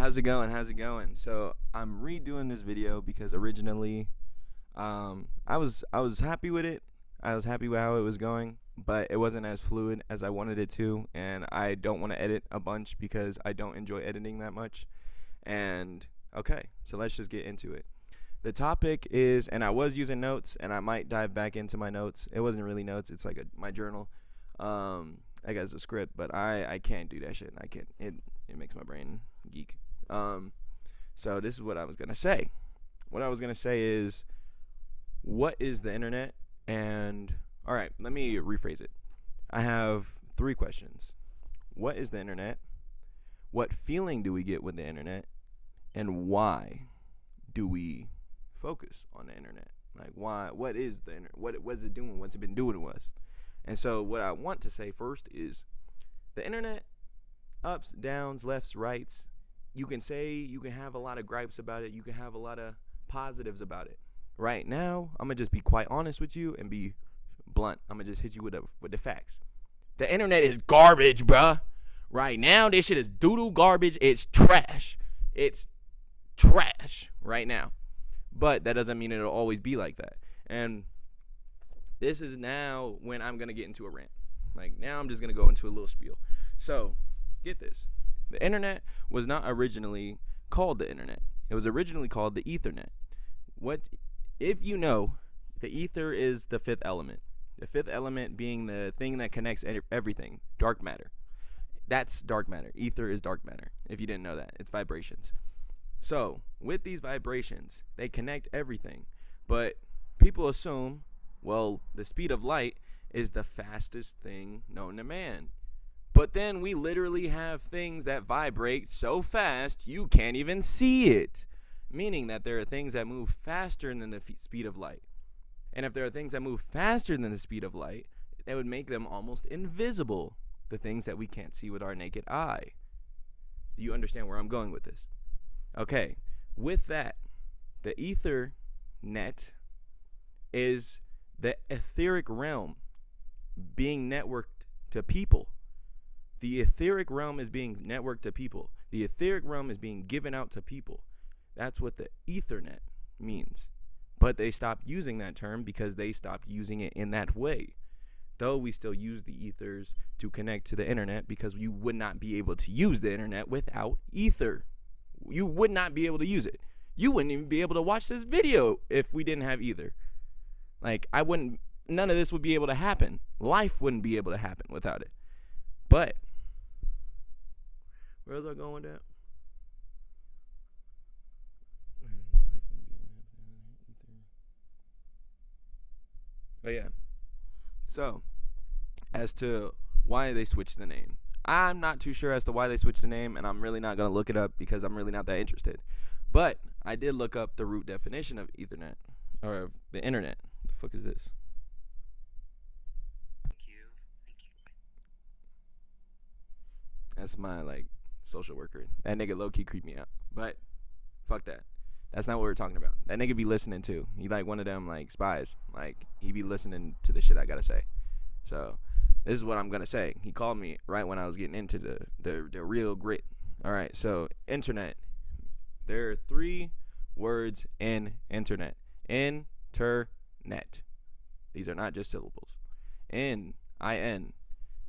how's it going? How's it going? So I'm redoing this video because originally, I was happy with it. I was happy with how it was going, but it wasn't as fluid as I wanted it to, and I don't want to edit a bunch because I don't enjoy editing that much. And okay, so let's just get into it. The topic is, and I was using notes, and I might dive back into my notes. It wasn't really notes; it's like my journal. I guess a script, but I can't do that shit. I can't. It makes my brain geek. So this is what I was gonna say. What I was gonna say is, what is the internet? And all right, let me rephrase it. I have 3 questions. What is the internet? What feeling do we get with the internet? And why do we focus on the internet? Like, why? What is the internet? What is it doing? What's it been doing to us? And so what I want to say first is the internet, ups, downs, lefts, rights. You can have a lot of gripes about it. You can have a lot of positives about it. Right now, I'm going to just be quite honest with you and be blunt. I'm going to just hit you with the facts. The internet is garbage, bruh. Right now, this shit is doo-doo garbage. It's trash. It's trash right now. But that doesn't mean it'll always be like that. And this is now when I'm going to get into a rant. Like, now I'm just going to go into a little spiel. So, get this. The internet was not originally called the internet. It was originally called the Ethernet. If you know, the ether is the 5th element. The 5th element being the thing that connects everything, dark matter. That's dark matter. Ether is dark matter. If you didn't know that, it's vibrations. So, with these vibrations, they connect everything. But people assume, well, the speed of light is the fastest thing known to man. But then we literally have things that vibrate so fast you can't even see it. Meaning that there are things that move faster than the speed of light. And if there are things that move faster than the speed of light, that would make them almost invisible. The things that we can't see with our naked eye. Do you understand where I'm going with this? Okay, with that, the Ethernet is the etheric realm being networked to people. The etheric realm is being networked to people. The etheric realm is being given out to people. That's what the Ethernet means. But they stopped using that term because they stopped using it in that way. Though we still use the ethers to connect to the internet because you would not be able to use the internet without ether. You would not be able to use it. You wouldn't even be able to watch this video if we didn't have ether. Like, none of this would be able to happen. Life wouldn't be able to happen without it. But, where was I going with that? Oh, yeah. So, as to why they switched the name, I'm not too sure as to why they switched the name, and I'm really not going to look it up because I'm really not that interested. But I did look up the root definition of Ethernet, or the internet. What the fuck is this? Thank you. That's my, social worker. That nigga low-key creeped me out. But, fuck that. That's not what we're talking about. That nigga be listening too. He one of them spies. He be listening to the shit I gotta say. So this is what I'm gonna say. He called me right when I was getting into the real grit. All right. So internet. There are 3 words in internet. Internet. These are not just syllables. N-I-N.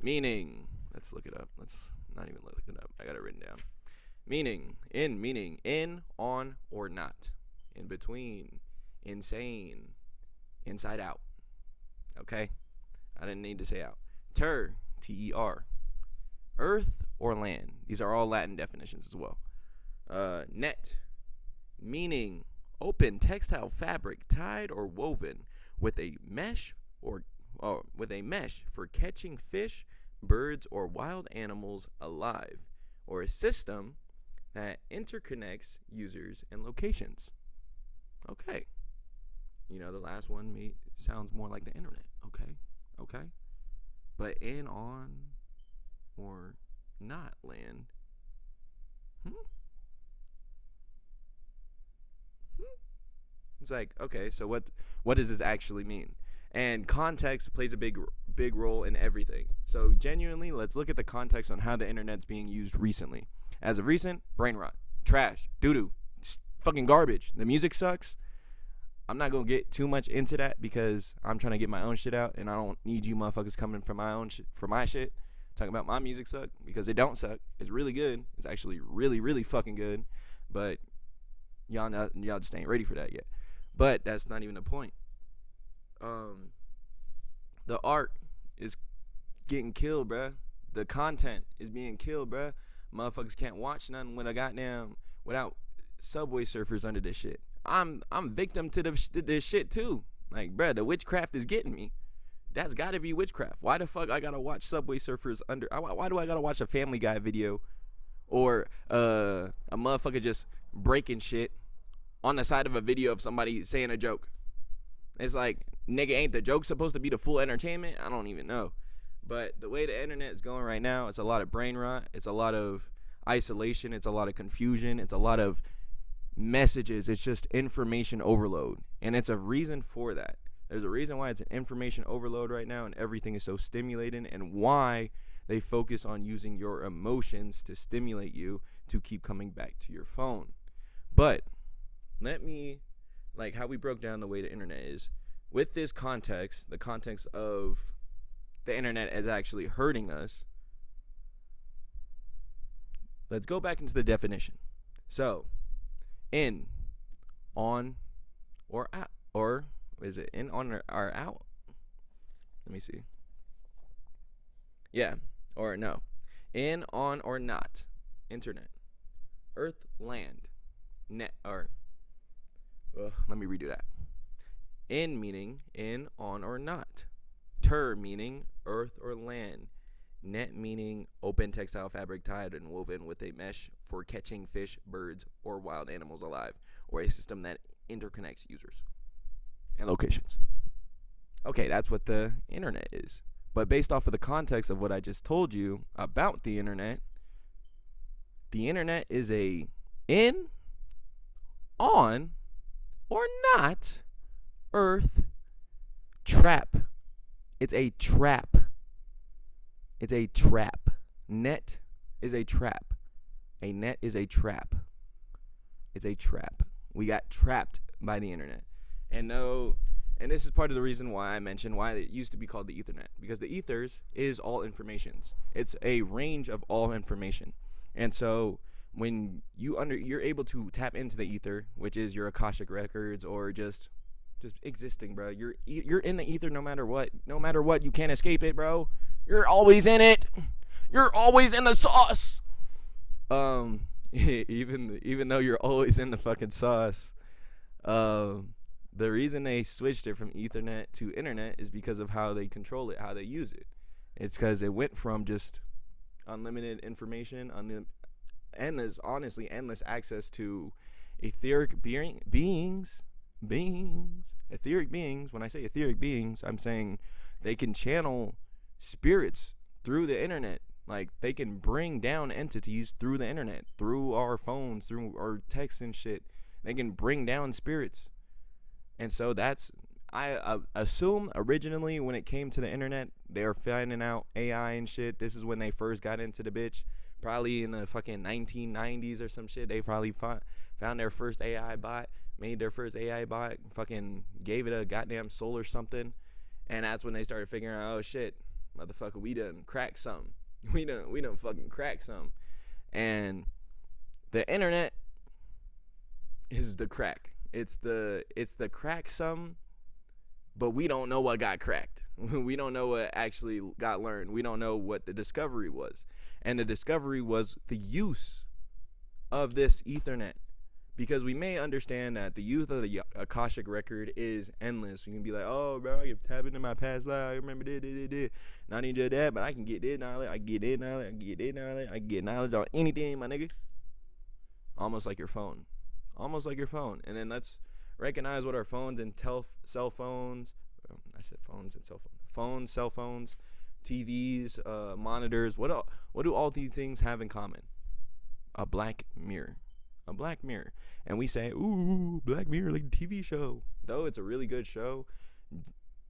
Meaning. Let's look it up. Let's not even look it up. I got it written down. Meaning, in, on, or not. In between, insane, inside out. Okay? I didn't need to say out. T-E-R. Earth or land. These are all Latin definitions as well. Net. Meaning, open textile fabric tied or woven with a mesh for catching fish, birds, or wild animals alive. Or a system that interconnects users and locations. Okay. The last one sounds more like the internet. Okay. But in, on, or not land. It's okay, so what does this actually mean? And context plays a big role in everything. So genuinely, let's look at the context on how the internet's being used recently. As of recent, brain rot. trash, doo-doo, fucking garbage. The music sucks. I'm not gonna get too much into that because I'm trying to get my own shit out, and I don't need you motherfuckers coming for my own shit, for my shit, talking about my music suck, because it don't suck. It's really good. It's actually really, really fucking good, but y'all just ain't ready for that yet. But that's not even the point. The art is getting killed, bruh. The content is being killed, bruh. Motherfuckers can't watch nothing without Subway Surfers under this shit. I'm victim to this shit too. Like, bruh, the witchcraft is getting me. That's gotta be witchcraft. Why the fuck I gotta watch Subway Surfers under? Why do I gotta watch a Family Guy video or a motherfucker just breaking shit on the side of a video of somebody saying a joke? It's like, nigga, ain't the joke supposed to be the full entertainment? I don't even know. But the way the internet is going right now, it's a lot of brain rot. It's a lot of isolation. It's a lot of confusion. It's a lot of messages. It's just information overload. And it's a reason for that. There's a reason why it's an information overload right now, and everything is so stimulating, and why they focus on using your emotions to stimulate you to keep coming back to your phone. But let me, like how we broke down the way the internet is, with this context, the context of the internet is actually hurting us, let's go back into the definition. So, in, on, or out, or is it in, on, or out? Let me see. Yeah, or no. In, on, or not. Internet. Earth, land. Net, or, let me redo that. In meaning in, on, or not. Ter meaning earth or land. Net meaning open textile fabric tied and woven with a mesh for catching fish, birds, or wild animals alive, or a system that interconnects users and locations. Okay, that's what the internet is. But based off of the context of what I just told you about the internet is a in, on, or not earth trap. It's a trap. It's a trap. Net is a trap. A net is a trap. It's a trap. We got trapped by the internet. And this is part of the reason why I mentioned why it used to be called the Ethernet. Because the ethers is all informations. It's a range of all information. And so when you're able to tap into the ether, which is your Akashic records or just existing, bro. You're in the ether no matter what. No matter what, you can't escape it, bro. You're always in it. You're always in the sauce. Even though you're always in the fucking sauce, the reason they switched it from Ethernet to internet is because of how they control it, how they use it. It's because it went from just unlimited information, endless access to etheric beings. Etheric beings. When I say etheric beings, I'm saying they can channel spirits through the internet. Like, they can bring down entities through the internet, through our phones, through our texts and shit. They can bring down spirits. And so that's, I assume originally when it came to the internet, they were finding out AI and shit. This is when they first got into the bitch. Probably in the fucking 1990s or some shit. They probably found their first AI bot, made their first AI bot, fucking gave it a goddamn soul or something. And that's when they started figuring out, oh shit, motherfucker, we done cracked something. We done fucking cracked something. And the internet is the crack. It's the crack something, but we don't know what got cracked. We don't know what actually got learned. We don't know what the discovery was. And the discovery was the use of this Ethernet. Because we may understand that the use of the Akashic record is endless. You can be like, oh, bro, I can tap into my past life. I remember this. Not even just that, but I can get this knowledge. I can get this knowledge. I can get this knowledge. I can get knowledge on anything, my nigga. Almost like your phone. Almost like your phone. And then let's recognize what our phones and cell phones. I said phones and cell phones. Phones, cell phones, TVs, monitors. What do all these things have in common? A black mirror. A black mirror. And we say, ooh, Black Mirror, like a TV show. Though it's a really good show,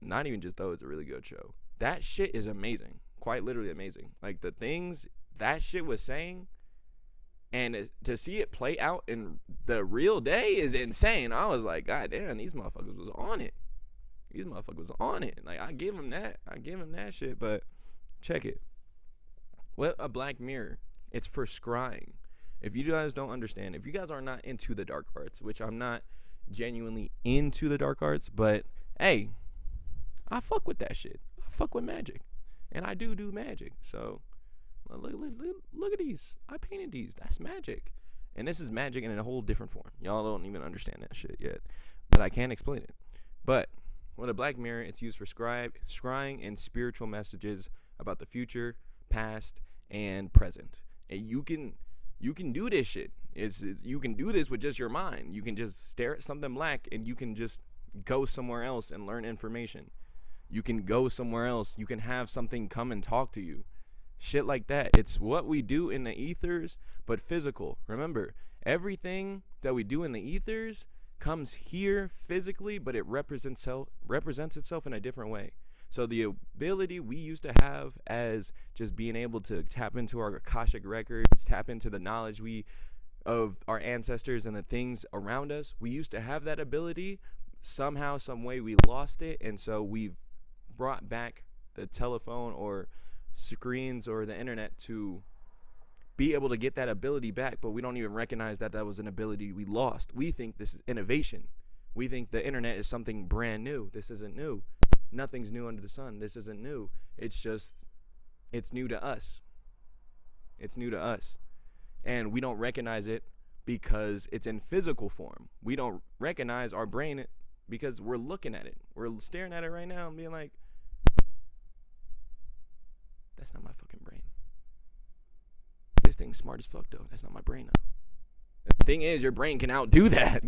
not even just though it's a really good show, that shit is amazing. Quite literally amazing. Like, the things that shit was saying, And to see it play out in the real day is insane. I was like, God damn, these motherfuckers was on it. These motherfuckers was on it. Like, I give them that. I give them that shit. But check it. What a Black Mirror. It's for scrying. If you guys don't understand, if you guys are not into the dark arts, which I'm not genuinely into the dark arts, but hey, I fuck with that shit. I fuck with magic. And I do magic. So look at these. I painted these. That's magic. And this is magic in a whole different form. Y'all don't even understand that shit yet. But I can't explain it. But with a Black Mirror, it's used for scrying and spiritual messages about the future, past, and present. And you can do this shit. You can do this with just your mind. You can just stare at something black and you can just go somewhere else and learn information. You can go somewhere else. You can have something come and talk to you. Shit like that. It's what we do in the ethers, but physical. Remember, everything that we do in the ethers comes here physically, but it represents itself in a different way. So the ability we used to have as just being able to tap into our Akashic records, tap into the knowledge of our ancestors and the things around us, we used to have that ability. Somehow, some way we lost it, and so we've brought back the telephone or screens or the internet to be able to get that ability back, but we don't even recognize that was an ability we lost. We think this is innovation. We think the internet is something brand new. This isn't new. Nothing's new under the sun. This isn't new. It's new to us. It's new to us. And we don't recognize it because it's in physical form. We don't recognize our brain because we're looking at it. We're staring at it right now and being like, that's not my fucking brain. This thing's smart as fuck though. That's not my brain though. The thing is, your brain can outdo that.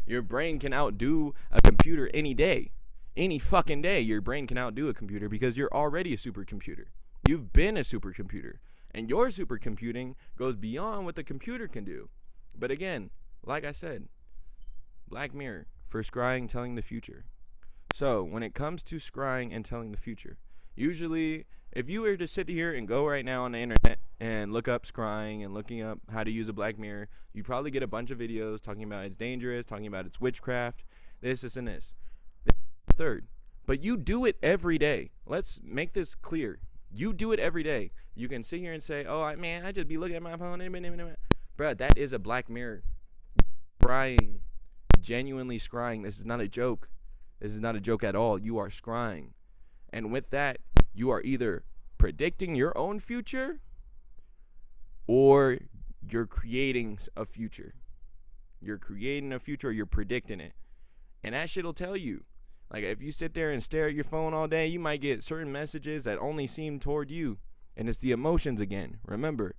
Your brain can outdo a computer any day. Any fucking day, your brain can outdo a computer because you're already a supercomputer. You've been a supercomputer. And your supercomputing goes beyond what the computer can do. But again, like I said, Black Mirror for scrying, telling the future. So when it comes to scrying and telling the future, usually if you were to sit here and go right now on the internet and look up scrying and looking up how to use a Black Mirror, you probably get a bunch of videos talking about it's dangerous, talking about it's witchcraft, this, and this. Third, but you do it every day. Let's make this clear. You do it every day. You can sit here and say, oh, I just be looking at my phone. Bruh, that is a Black Mirror. Scrying. Genuinely scrying. This is not a joke. This is not a joke at all. You are scrying. And with that, you are either predicting your own future or you're creating a future. You're creating a future or you're predicting it. And that shit will tell you. Like, if you sit there and stare at your phone all day, you might get certain messages that only seem toward you. And it's the emotions again. Remember,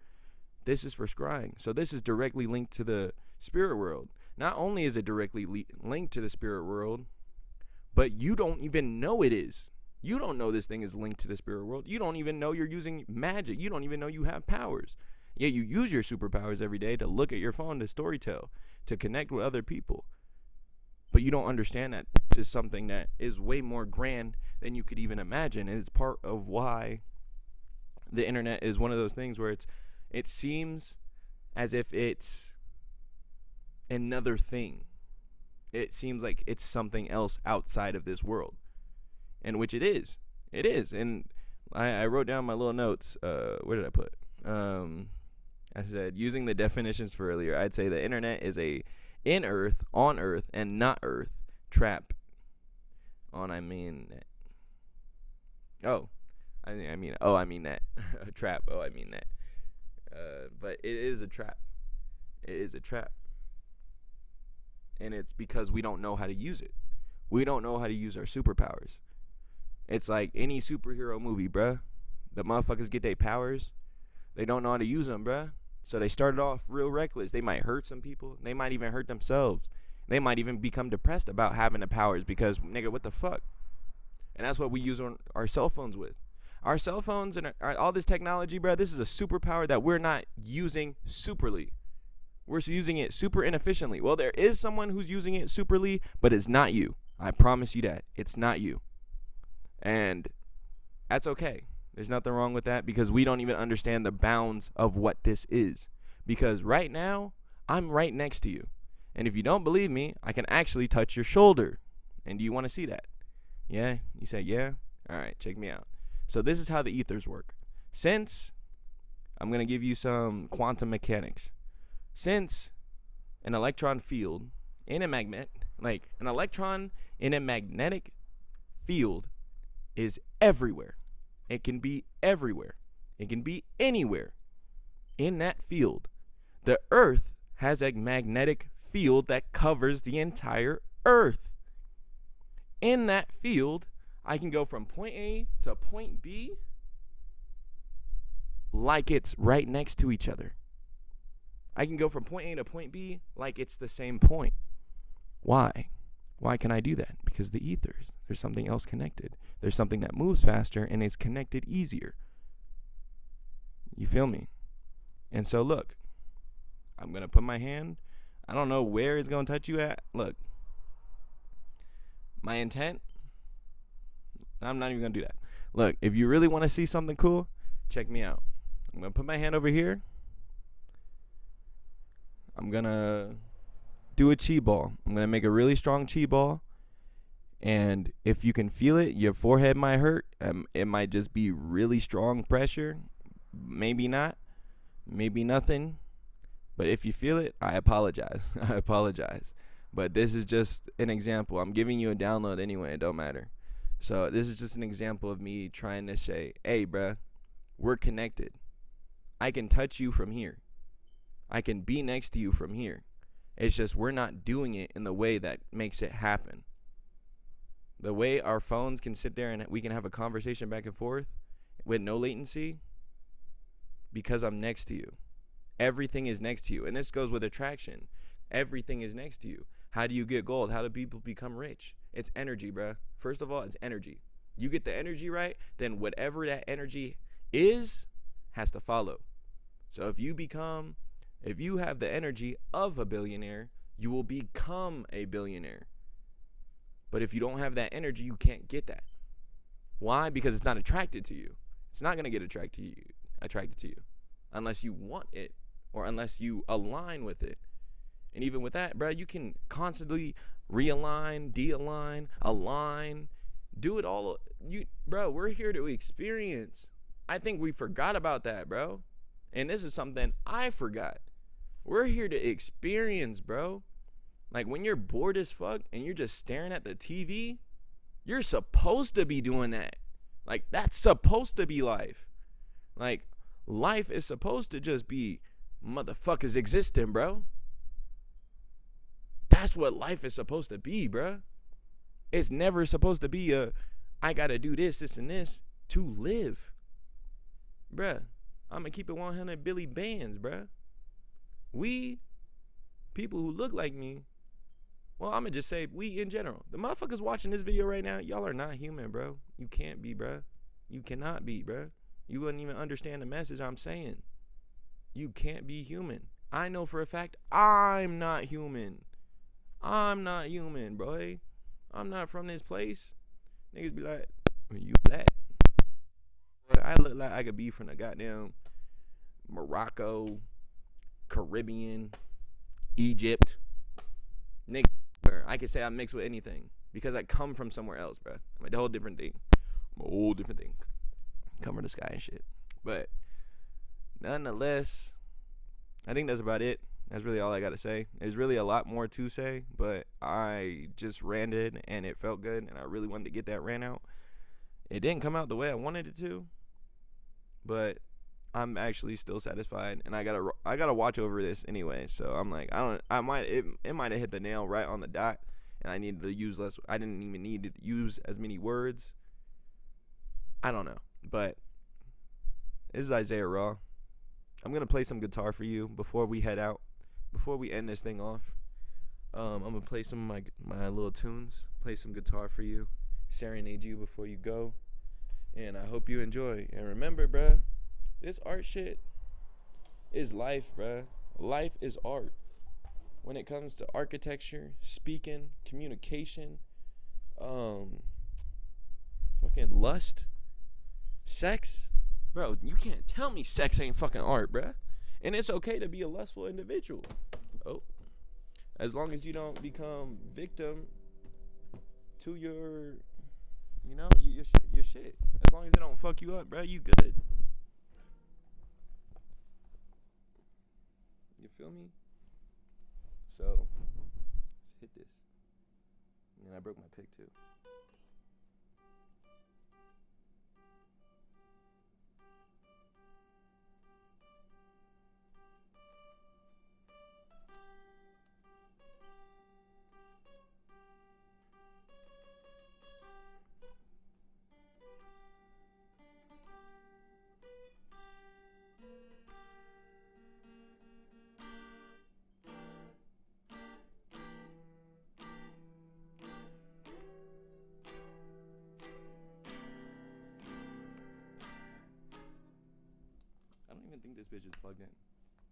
this is for scrying. So this is directly linked to the spirit world. Not only is it directly linked to the spirit world, but you don't even know it is. You don't know this thing is linked to the spirit world. You don't even know you're using magic. You don't even know you have powers. Yeah, you use your superpowers every day to look at your phone, to storytell, to connect with other people. But you don't understand that this is something that is way more grand than you could even imagine. And it's part of why the internet is one of those things where it seems as if it's another thing. It seems like it's something else outside of this world. And which it is. It is. And I wrote down my little notes. Where did I put? I said, using the definitions for earlier, I'd say the internet is a in Earth, on Earth, and not Earth trap. I mean that. A trap. I mean that. But it is a trap. It is a trap. And it's because we don't know how to use it. We don't know how to use our superpowers. It's like any superhero movie, bruh. The motherfuckers get their powers. They don't know how to use them, bruh. So they started off real reckless. They might hurt some people. They might even hurt themselves. They might even become depressed about having the powers because, nigga, what the fuck? And that's what we use on our cell phones with. Our cell phones and all this technology, bruh, this is a superpower that we're not using superly. We're using it super inefficiently. Well, there is someone who's using it superly, but it's not you. I promise you that. It's not you. And that's okay. There's nothing wrong with that because we don't even understand the bounds of what this is. Because right now, I'm right next to you. And if you don't believe me, I can actually touch your shoulder. And do you want to see that? Yeah? You say, yeah? All right, check me out. So this is how the ethers work. Since, I'm going to give you some quantum mechanics. Since an electron field in a an electron in a magnetic field is everywhere. It can be everywhere. It can be anywhere in that field. The Earth has a magnetic field that covers the entire Earth. In that field, I can go from point A to point B like it's right next to each other. I can go from point A to point B like it's the same point. Why? Why can I do that? Because the ethers, there's something else connected. There's something that moves faster and is connected easier. You feel me? And so look, I'm going to put my hand, I don't know where it's going to touch you at. Look, my intent, I'm not even going to do that. Look, if you really want to see something cool, check me out. I'm going to put my hand over here. I'm going to do a chi ball. I'm going to make a really strong chi ball. And if you can feel it, your forehead might hurt. It might just be really strong pressure. Maybe not. Maybe nothing. But if you feel it, I apologize. I apologize. But this is just an example. I'm giving you a download anyway. It don't matter. So this is just an example of me trying to say, hey, bruh, we're connected. I can touch you from here. I can be next to you from here. It's just we're not doing it in the way that makes it happen. The way our phones can sit there and we can have a conversation back and forth with no latency, because I'm next to you. Everything is next to you. And this goes with attraction. Everything is next to you. How do you get gold? How do people become rich? It's energy, bruh. First of all, it's energy. You get the energy right, then whatever that energy is has to follow. So if you have the energy of a billionaire, you will become a billionaire. But if you don't have that energy, you can't get that. Why? Because it's not attracted to you. It's not going to get attracted to you unless you want it or unless you align with it. And even with that, bro, you can constantly realign, de-align, align, do it all. Bro, we're here to experience. I think we forgot about that, bro. And this is something I forgot. We're here to experience, bro. Like when you're bored as fuck and you're just staring at the TV, you're supposed to be doing that. Like that's supposed to be life. Like life is supposed to just be motherfuckers existing, bro. That's what life is supposed to be, bro. It's never supposed to be I gotta do this, and this to live. Bruh, I'm gonna keep it 100 Billy Bands, bruh. We, people who look like me, well, I'm gonna just say we in general. The motherfuckers watching this video right now, y'all are not human, bro. You can't be, bruh. You cannot be, bruh. You wouldn't even understand the message I'm saying. You can't be human. I know for a fact I'm not human. I'm not human, boy. I'm not from this place. Niggas be like, you black. I look like I could be from the goddamn Morocco, Caribbean, Egypt. Nigga, I could say I mix with anything because I come from somewhere else, bro. I'm a whole different thing. I'm a whole different thing. Come from the sky and shit. But nonetheless, I think that's about it. That's really all I got to say. There's really a lot more to say, but I just ranted and it felt good and I really wanted to get that rant out. It didn't come out the way I wanted it to, but I'm actually still satisfied and I gotta watch over this anyway. So I'm like, it might have hit the nail right on the dot and I needed to use less. I didn't even need to use as many words. I don't know, but this is Isaiah Raw. I'm going to play some guitar for you before we head out. Before we end this thing off, I'm going to play some of my little tunes, play some guitar for you, serenade you before you go, and I hope you enjoy. And remember, bruh, this art shit is life, bruh. Life is art. When it comes to architecture, speaking, communication, fucking lust, sex, bro, you can't tell me sex ain't fucking art, bruh. And it's okay to be a lustful individual. Oh, as long as you don't become victim to your, your shit. As long as it don't fuck you up, bro, you good. You feel me? So, let's hit this. And I broke my pick too. I don't even think this bitch is plugged in.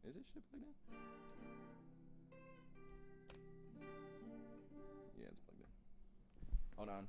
Is this shit plugged in? Yeah, it's plugged in. Hold on.